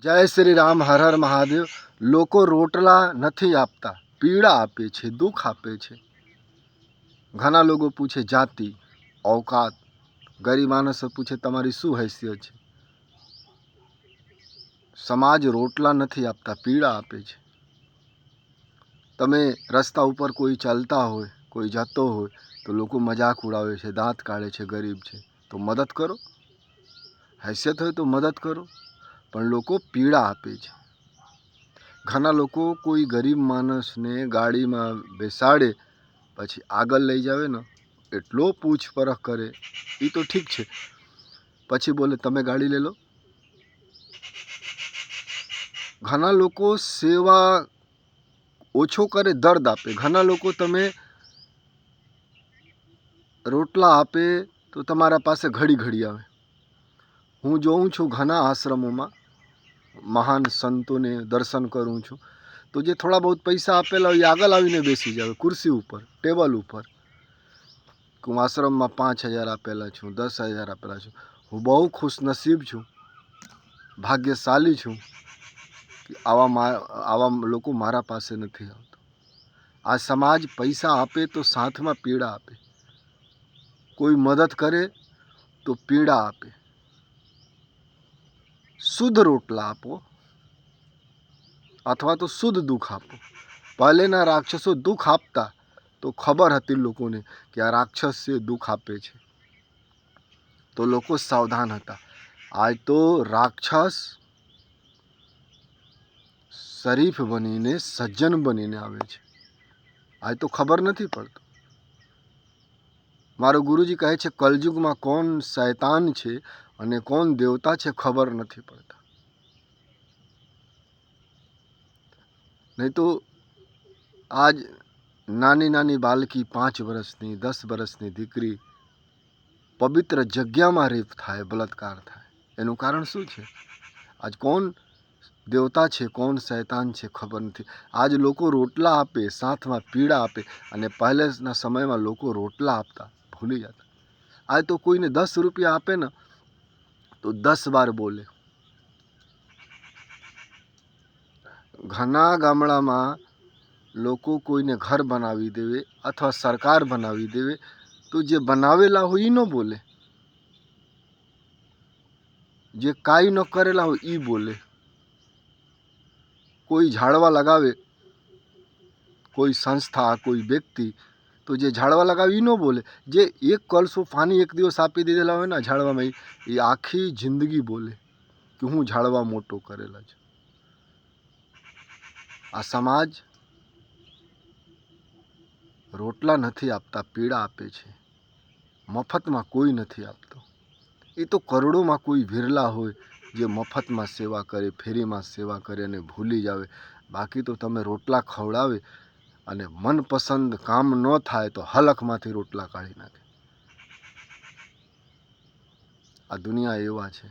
જય શ્રી રામ, હર હર મહાદેવ. લોકો રોટલા નથી આપતા, પીડા આપે છે, દુઃખ આપે છે. ઘણા લોકો પૂછે જાતિ, औकात. ગરીબ માણસો પૂછે તમારી શું હેસિયત છે. સમાજ રોટલા નથી આપતા, પીડા આપે છે. તમે રસ્તા ઉપર કોઈ ચાલતા હોય, કોઈ જતો હોય તો લોકો મજાક ઉડાવે છે, દાંત કાઢે છે, ગરીબ છે તો મદદ કરો. હેસિયત હોય તો મદદ કરો. પણ લોકો પીડા આપે છે. ઘણા લોકો કોઈ ગરીબ માણસને ગાડીમાં બેસાડે પછી આગળ લઈ જાવે ને એટલો પૂછપરછ કરે, એ તો ઠીક છે. પછી બોલે તમે ગાડી લઈ લો. ઘણા લોકો સેવા ઓછો કરે, દર્દ આપે. ઘણા લોકો તમે રોટલા આપે તો તમારા પાસે ઘડી ઘડી આવે. હું જોઉં છું ઘણા આશ્રમોમાં મહાન સંતોને દર્શન કરું છું તો જે થોડા બહુ પૈસા આપેલા હોય એ આગળ આવીને બેસી જાવે, ખુરશી ઉપર, ટેબલ ઉપર. હું આશ્રમમાં 5,000 આપેલા છું, 10,000 આપેલા છું. હું બહુ ખુશનસીબ છું, ભાગ્યશાળી છું કે આવા લોકો મારા પાસે નથી આવતા. આ સમાજ પૈસા આપે તો સાથમાં પીડા આપે, કોઈ મદદ કરે તો પીડા આપે. શુદ્ધ રોટલા આપો અથવા તો શુદ્ધ દુઃખ આપો. પહેલેના રાક્ષસો દુઃખ આપતા તો ખબર હતી લોકોને કે આ રાક્ષસ છે, દુઃખ આપે છે, તો લોકો સાવધાન હતા. આજ તો રાક્ષસ શરીફ બનીને, સજ્જન બનીને આવે છે. આજ તો ખબર નથી પડતું. મારો ગુરુજી કહે છે કલયુગમાં કોણ શૈતાન છે અને કોણ દેવતા છે ખબર નથી પડતા. નહીં તો આજ નાની નાની બાલકી, 5 વર્ષની, 10 વર્ષની દીકરી પવિત્ર જગ્યામાં રેપ થાય, બલાત્કાર થાય. એનું કારણ શું છે? આજ કોણ દેવતા છે, કોણ શૈતાન છે ખબર નથી. આજ લોકો રોટલા આપે, સાથમાં પીડા આપે. અને પહેલેના સમયમાં લોકો રોટલા આપતા ભૂલી જતા. આજ તો કોઈને 10 રૂપિયા આપે ને તો 10 વાર બોલે. ઘણા ગામડામાં લોકો કોઈને ઘર બનાવી દેવે અથવા સરકાર બનાવી દેવે તો જે બનાવેલા હોય એ ન બોલે, જે કાંઈ ન કરેલા હોય એ બોલે. કોઈ ઝાડવા લગાવે, કોઈ સંસ્થા, કોઈ વ્યક્તિ, તો જે ઝાડવા લગાવે એ ન બોલે. જે એક કળશો પાણી એક દિવસ આપી દીધેલા હોય ને ઝાડવામાં, એ આખી જિંદગી બોલે કે હું ઝાડવા મોટો કરેલા છે. આ સમાજ રોટલા નથી આપતા, પીડા આપે છે. મફતમાં કોઈ નથી આપતો. એ તો કરોડોમાં કોઈ વિરલા હોય જે મફતમાં સેવા કરે, ફેરીમાં સેવા કરે અને ભૂલી જાવે. બાકી તો તમે રોટલા ખવડાવે અને મનપસંદ કામ ન થાય તો હલકમાંથી રોટલા કાઢી નાખે. આ દુનિયા એવા છે.